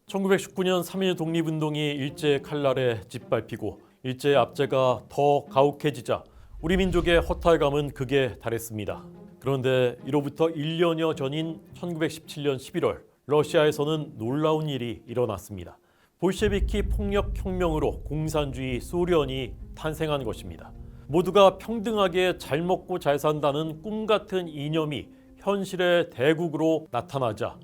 1919년 3.1 독립운동이 일제의 칼날에 짓밟히고 일제의 압제가 더 가혹해지자 우리 민족의 허탈감은 극에 달했습니다. 그런데 이로부터 1년여 전인 1917년 11월 러시아에서는 놀라운 일이 일어났습니다. 볼셰비키 폭력혁명으로 공산주의 소련이 탄생한 것입니다. 모두가 평등하게 잘 먹고 잘 산다는 꿈같은 이념이 현실의 대국으로 나타나자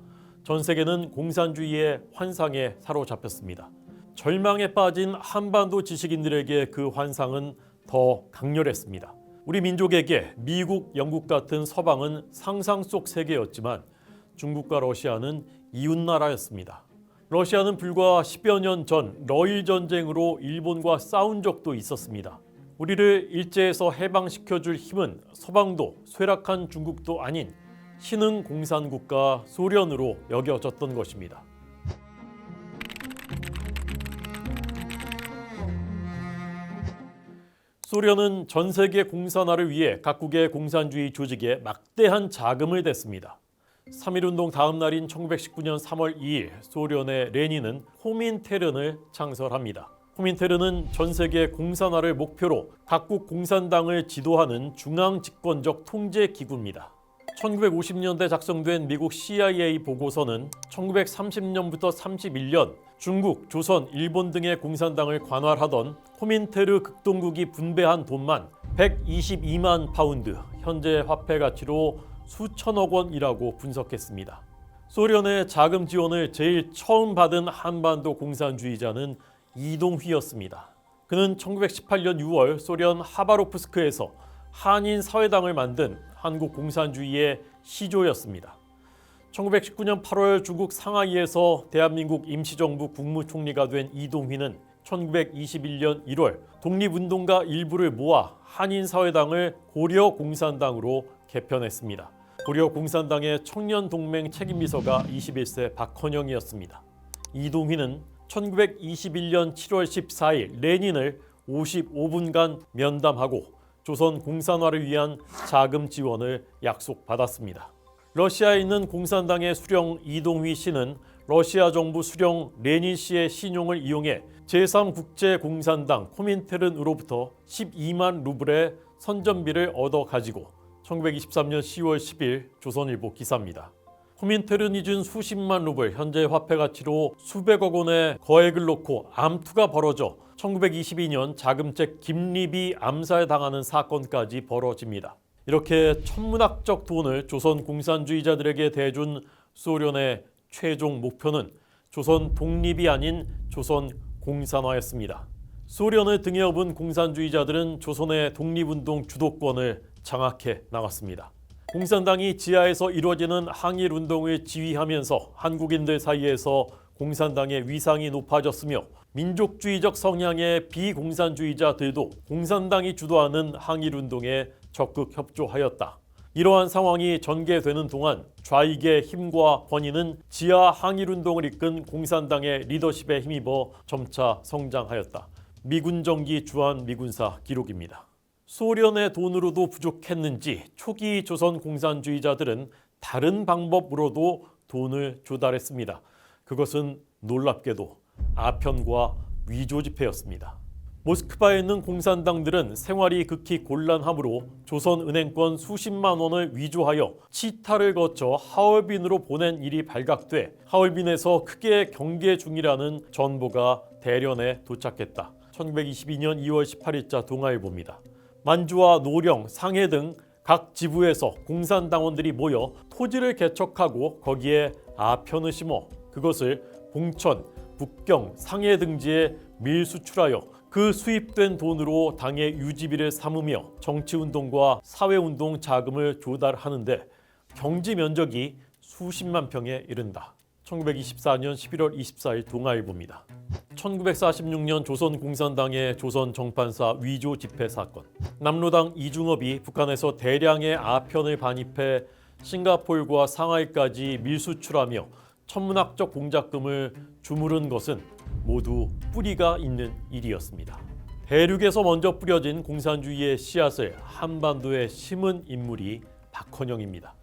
전 세계는 공산주의의 환상에 사로잡혔습니다. 절망에 빠진 한반도 지식인들에게 그 환상은 더 강렬했습니다. 우리 민족에게 미국, 영국 같은 서방은 상상 속 세계였지만 중국과 러시아는 이웃나라였습니다. 러시아는 불과 10여 년 전 러일 전쟁으로 일본과 싸운 적도 있었습니다. 우리를 일제에서 해방시켜줄 힘은 서방도 쇠락한 중국도 아닌 신흥 공산국가 소련으로 여겨졌던 것입니다. 소련은 전 세계 공산화를 위해 각국의 공산주의 조직에 막대한 자금을 댔습니다. 3.1운동 다음 날인 1919년 3월 2일 소련의 레닌은 호민테른을 창설합니다. 호민테른은 전 세계 공산화를 목표로 각국 공산당을 지도하는 중앙집권적 통제기구입니다. 1950년대 작성된 미국 CIA 보고서는 1930년부터 31년 중국, 조선, 일본 등의 공산당을 관할하던 호민테르 극동국이 분배한 돈만 122만 파운드, 현재 화폐 가치로 수천억 원이라고 분석했습니다. 소련의 자금 지원을 제일 처음 받은 한반도 공산주의자는 이동휘였습니다. 그는 1918년 6월 소련 하바로프스크에서 한인 사회당을 만든 한국 공산주의의 시조였습니다. 1919년 8월 중국 상하이에서 대한민국 임시정부 국무총리가 된 이동휘는 1921년 1월 독립운동가 일부를 모아 한인사회당을 고려공산당으로 개편했습니다. 고려공산당의 청년동맹 책임비서가 21세 박헌영이었습니다. 이동휘는 1921년 7월 14일 레닌을 55분간 면담하고 조선 공산화를 위한 자금 지원을 약속받았습니다. 러시아에 있는 공산당의 수령 이동휘 씨는 러시아 정부 수령 레닌 씨의 신용을 이용해 제3국제공산당 코민테른으로부터 12만 루블의 선전비를 얻어 가지고 1923년 10월 10일 조선일보 기사입니다. 코민테른이 준 수십만 루블, 현재 화폐 가치로 수백억 원의 거액을 놓고 암투가 벌어져 1922년 자금책 김리비 암살당하는 사건까지 벌어집니다. 이렇게 천문학적 돈을 조선 공산주의자들에게 대준 소련의 최종 목표는 조선 독립이 아닌 조선 공산화였습니다. 소련을 등에 업은 공산주의자들은 조선의 독립운동 주도권을 장악해 나갔습니다. 공산당이 지하에서 이루어지는 항일운동을 지휘하면서 한국인들 사이에서 공산당의 위상이 높아졌으며 민족주의적 성향의 비공산주의자들도 공산당이 주도하는 항일운동에 적극 협조하였다. 이러한 상황이 전개되는 동안 좌익의 힘과 권위는 지하 항일운동을 이끈 공산당의 리더십에 힘입어 점차 성장하였다. 미군정기 주한미군사 기록입니다. 소련의 돈으로도 부족했는지 초기 조선 공산주의자들은 다른 방법으로도 돈을 조달했습니다. 그것은 놀랍게도 아편과 위조 지폐였습니다. 모스크바에 있는 공산당들은 생활이 극히 곤란하므로 조선은행권 수십만 원을 위조하여 치타를 거쳐 하얼빈으로 보낸 일이 발각돼 하얼빈에서 크게 경계 중이라는 전보가 대련에 도착했다. 1922년 2월 18일자 동아일보입니다. 만주와 노령, 상해 등 각 지부에서 공산당원들이 모여 토지를 개척하고 거기에 아편을 심어 그것을 봉천, 북경, 상해 등지에 밀수출하여 그 수입된 돈으로 당의 유지비를 삼으며 정치운동과 사회운동 자금을 조달하는데 경지 면적이 수십만 평에 이른다. 1924년 11월 24일 동아일보입니다. 1946년 조선공산당의 조선정판사 위조 집회 사건. 남로당 이중업이 북한에서 대량의 아편을 반입해 싱가포르와 상하이까지 밀수출하며 천문학적 공작금을 주무른 것은 모두 뿌리가 있는 일이었습니다. 대륙에서 먼저 뿌려진 공산주의의 씨앗을 한반도에 심은 인물이 박헌영입니다.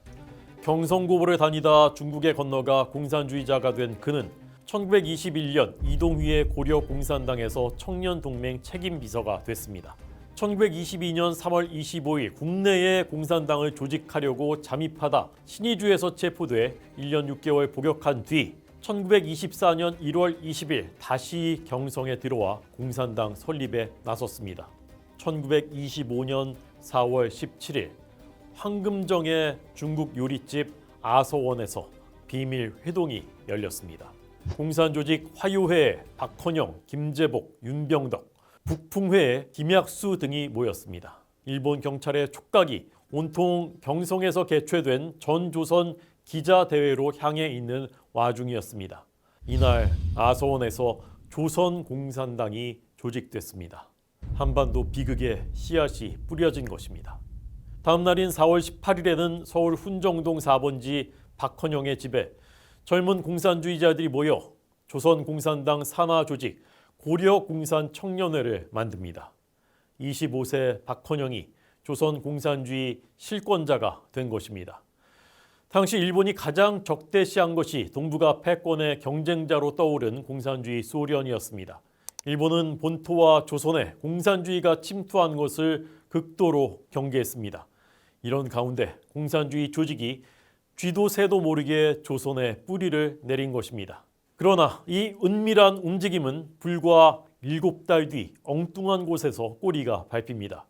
경성고보를 다니다 중국에 건너가 공산주의자가 된 그는 1921년 이동휘의 고려공산당에서 청년동맹 책임비서가 됐습니다. 1922년 3월 25일 국내에 공산당을 조직하려고 잠입하다 신의주에서 체포돼 1년 6개월 복역한 뒤 1924년 1월 20일 다시 경성에 들어와 공산당 설립에 나섰습니다. 1925년 4월 17일 황금정의 중국 요리집 아서원에서 비밀 회동이 열렸습니다. 공산조직 화요회에 박헌영, 김제복, 윤병덕, 북풍회에 김약수 등이 모였습니다. 일본 경찰의 촉각이 온통 경성에서 개최된 전조선 기자대회로 향해 있는 와중이었습니다. 이날 아서원에서 조선공산당이 조직됐습니다. 한반도 비극의 씨앗이 뿌려진 것입니다. 다음 날인 4월 18일에는 서울 훈정동 4번지 박헌영의 집에 젊은 공산주의자들이 모여 조선공산당 산하조직 고려공산청년회를 만듭니다. 25세 박헌영이 조선공산주의 실권자가 된 것입니다. 당시 일본이 가장 적대시한 것이 동북아 패권의 경쟁자로 떠오른 공산주의 소련이었습니다. 일본은 본토와 조선에 공산주의가 침투한 것을 극도로 경계했습니다. 이런 가운데 공산주의 조직이 쥐도 새도 모르게 조선에 뿌리를 내린 것입니다. 그러나 이 은밀한 움직임은 불과 7달 뒤 엉뚱한 곳에서 꼬리가 밟힙니다.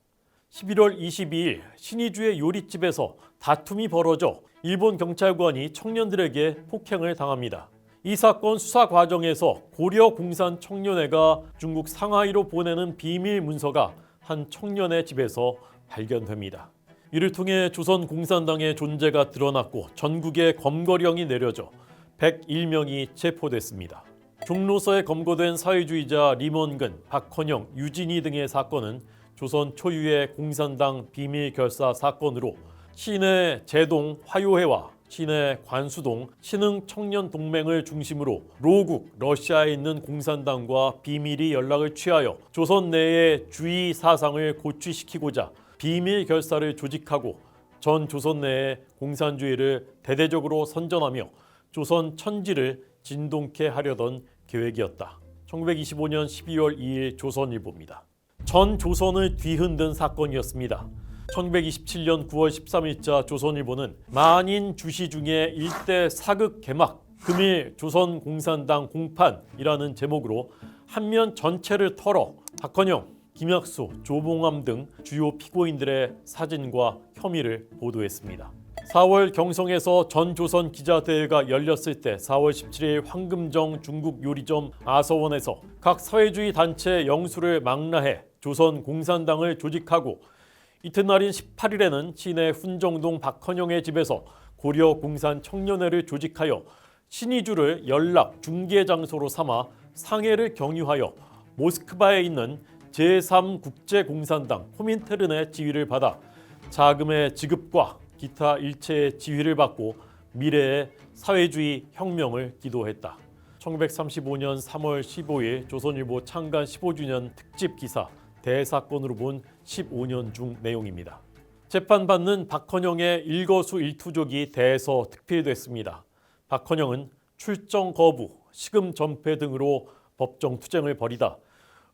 11월 22일 신의주의 요리집에서 다툼이 벌어져 일본 경찰관이 청년들에게 폭행을 당합니다. 이 사건 수사 과정에서 고려공산청년회가 중국 상하이로 보내는 비밀 문서가 한 청년의 집에서 발견됩니다. 이를 통해 조선공산당의 존재가 드러났고 전국에 검거령이 내려져 101명이 체포됐습니다. 종로서에 검거된 사회주의자 림원근, 박헌영, 유진희 등의 사건은 조선 초유의 공산당 비밀 결사 사건으로 시내 제동 화요회와 시내 관수동 신흥청년동맹을 중심으로 로국 러시아에 있는 공산당과 비밀이 연락을 취하여 조선 내의 주의 사상을 고취시키고자 비밀 결사를 조직하고 전 조선 내에 공산주의를 대대적으로 선전하며 조선 천지를 진동케 하려던 계획이었다. 1925년 12월 2일 조선일보입니다. 전 조선을 뒤흔든 사건이었습니다. 1927년 9월 13일자 조선일보는 만인 주시 중에 일대 사극 개막 금일 조선공산당 공판이라는 제목으로 한면 전체를 털어 박헌영, 김약수, 조봉암 등 주요 피고인들의 사진과 혐의를 보도했습니다. 4월 경성에서 전조선 기자대회가 열렸을 때 4월 17일 황금정 중국 요리점 아서원에서 각 사회주의 단체 영수를 망라해 조선공산당을 조직하고 이튿날인 18일에는 시내 훈정동 박헌영의 집에서 고려공산청년회를 조직하여 신의주를 연락 중개 장소로 삼아 상해를 경유하여 모스크바에 있는 제3국제공산당 코민테른의 지휘를 받아 자금의 지급과 기타 일체의 지휘를 받고 미래의 사회주의 혁명을 기도했다. 1935년 3월 15일 조선일보 창간 15주년 특집 기사 대사건으로 본 15년 중 내용입니다. 재판받는 박헌영의 일거수일투족이 대서 특필됐습니다. 박헌영은 출정 거부, 시금 전폐 등으로 법정 투쟁을 벌이다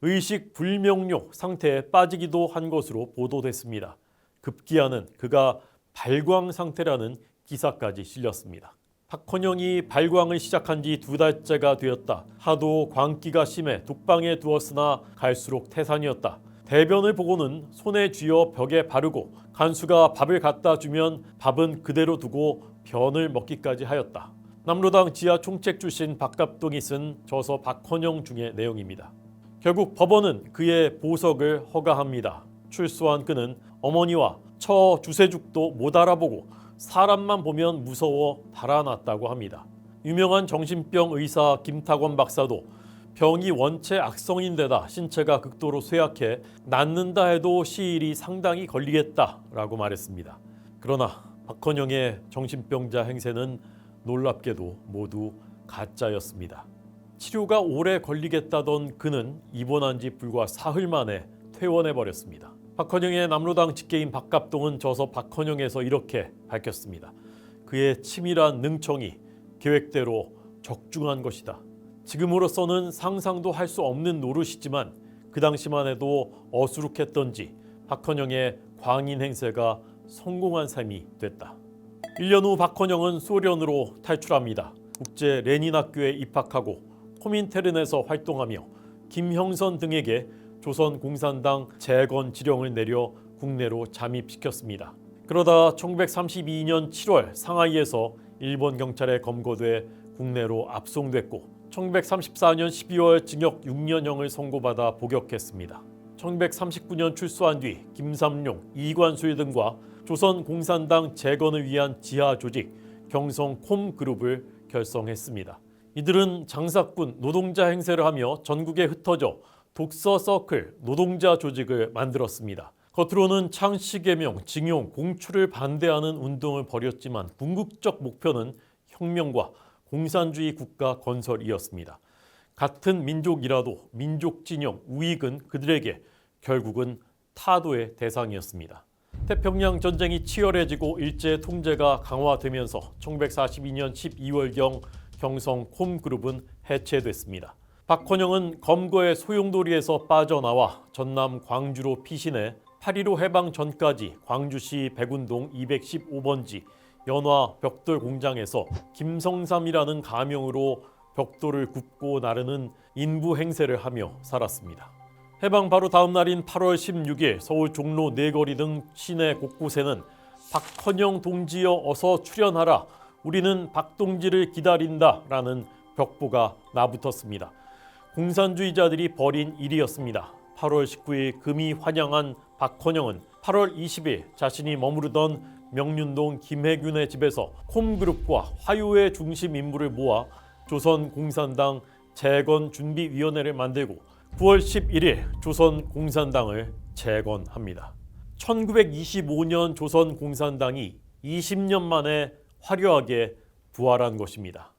의식 불명료 상태에 빠지기도 한 것으로 보도됐습니다. 급기야는 그가 발광 상태라는 기사까지 실렸습니다. 박헌영이 발광을 시작한 지 2달째가 되었다. 하도 광기가 심해 독방에 두었으나 갈수록 태산이었다. 대변을 보고는 손에 쥐어 벽에 바르고 간수가 밥을 갖다 주면 밥은 그대로 두고 변을 먹기까지 하였다. 남로당 지하 총책 출신 박갑동이 쓴 저서 박헌영 중의 내용입니다. 결국 법원은 그의 보석을 허가합니다. 출소한 그는 어머니와 처 주세죽도 못 알아보고 사람만 보면 무서워 달아났다고 합니다. 유명한 정신병 의사 김탁원 박사도 병이 원체 악성인데다 신체가 극도로 쇠약해 낫는다 해도 시일이 상당히 걸리겠다라고 말했습니다. 그러나 박헌영의 정신병자 행세는 놀랍게도 모두 가짜였습니다. 치료가 오래 걸리겠다던 그는 입원한 지 불과 사흘 만에 퇴원해버렸습니다. 박헌영의 남로당 직계인 박갑동은 저서 박헌영에서 이렇게 밝혔습니다. 그의 치밀한 능청이 계획대로 적중한 것이다. 지금으로서는 상상도 할 수 없는 노릇이지만 그 당시만 해도 어수룩했던지 박헌영의 광인 행세가 성공한 셈이 됐다. 1년 후 박헌영은 소련으로 탈출합니다. 국제 레닌 학교에 입학하고 코민테른에서 활동하며 김형선 등에게 조선 공산당 재건 지령을 내려 국내로 잠입시켰습니다. 그러다 1932년 7월 상하이에서 일본 경찰에 검거돼 국내로 압송됐고 1934년 12월 징역 6년형을 선고받아 복역했습니다. 1939년 출소한 뒤 김삼룡, 이관술 등과 조선 공산당 재건을 위한 지하 조직 경성콤그룹을 결성했습니다. 이들은 장사꾼, 노동자 행세를 하며 전국에 흩어져 독서 서클, 노동자 조직을 만들었습니다. 겉으로는 창씨개명, 징용, 공출을 반대하는 운동을 벌였지만 궁극적 목표는 혁명과 공산주의 국가 건설이었습니다. 같은 민족이라도 민족 진영, 우익은 그들에게 결국은 타도의 대상이었습니다. 태평양 전쟁이 치열해지고 일제 통제가 강화되면서 1942년 12월경 경성콤그룹은 해체됐습니다. 박헌영은 검거의 소용돌이에서 빠져나와 전남 광주로 피신해 8.15 해방 전까지 광주시 백운동 215번지 연화 벽돌 공장에서 김성삼이라는 가명으로 벽돌을 굽고 나르는 인부 행세를 하며 살았습니다. 해방 바로 다음 날인 8월 16일 서울 종로 네거리 등 시내 곳곳에는 박헌영 동지여 어서 출연하라. 우리는 박동지를 기다린다. 라는 벽보가 나붙었습니다. 공산주의자들이 벌인 일이었습니다. 8월 19일 금이 환영한 박헌영은 8월 20일 자신이 머무르던 명륜동 김혜균의 집에서 콤그룹과 화요의 중심 인물을 모아 조선공산당 재건준비위원회를 만들고 9월 11일 조선공산당을 재건합니다. 1925년 조선공산당이 20년 만에 화려하게 부활한 것입니다.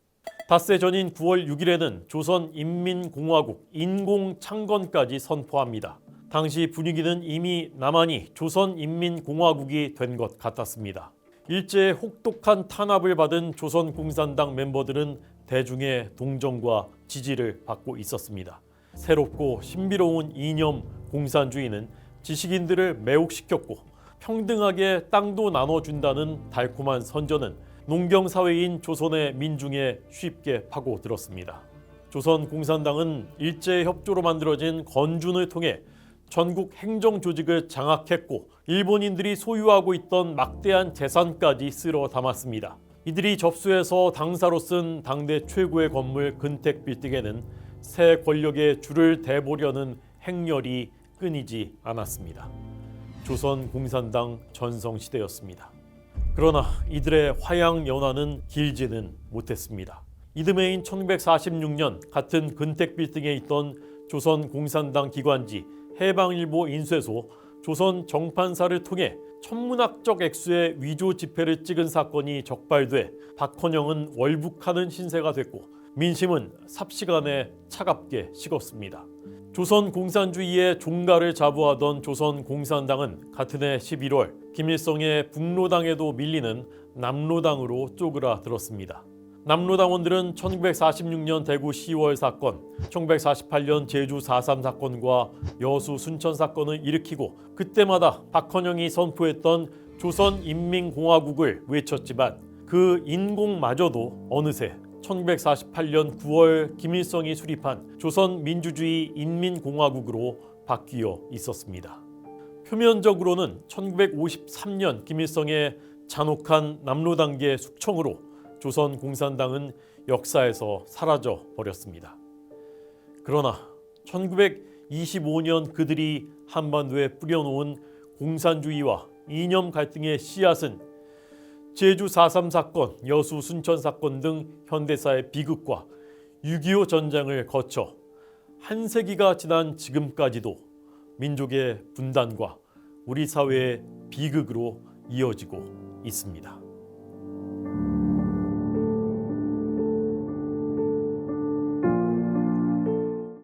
닷새 전인 9월 6일에는 조선인민공화국 인공창건까지 선포합니다. 당시 분위기는 이미 남한이 조선인민공화국이 된 것 같았습니다. 일제의 혹독한 탄압을 받은 조선공산당 멤버들은 대중의 동정과 지지를 받고 있었습니다. 새롭고 신비로운 이념 공산주의는 지식인들을 매혹시켰고 평등하게 땅도 나눠준다는 달콤한 선전은 농경사회인 조선의 민중에 쉽게 파고들었습니다. 조선공산당은 일제의 협조로 만들어진 건준을 통해 전국 행정조직을 장악했고 일본인들이 소유하고 있던 막대한 재산까지 쓸어 담았습니다. 이들이 접수해서 당사로 쓴 당대 최고의 건물 근택빌딩에는 새 권력의 줄을 대보려는 행렬이 끊이지 않았습니다. 조선공산당 전성시대였습니다. 그러나 이들의 화양연화는 길지는 못했습니다. 이듬해인 1946년 같은 근택빌딩에 있던 조선공산당 기관지 해방일보 인쇄소 조선 정판사를 통해 천문학적 액수의 위조 지폐를 찍은 사건이 적발돼 박헌영은 월북하는 신세가 됐고 민심은 삽시간에 차갑게 식었습니다. 조선 공산주의의 종가를 자부하던 조선공산당은 같은 해 11월 김일성의 북로당에도 밀리는 남로당으로 쪼그라들었습니다. 남로당원들은 1946년 대구 10월 사건, 1948년 제주 4.3 사건과 여수 순천 사건을 일으키고 그때마다 박헌영이 선포했던 조선인민공화국을 외쳤지만 그 인공마저도 어느새 1948년 9월 김일성이 수립한 조선민주주의 인민공화국으로 바뀌어 있었습니다. 표면적으로는 1953년 김일성의 잔혹한 남로당계 숙청으로 조선공산당은 역사에서 사라져 버렸습니다. 그러나 1925년 그들이 한반도에 뿌려놓은 공산주의와 이념 갈등의 씨앗은 제주 4.3 사건, 여수 순천 사건 등 현대사의 비극과 6.25 전쟁을 거쳐 한 세기가 지난 지금까지도 민족의 분단과 우리 사회의 비극으로 이어지고 있습니다.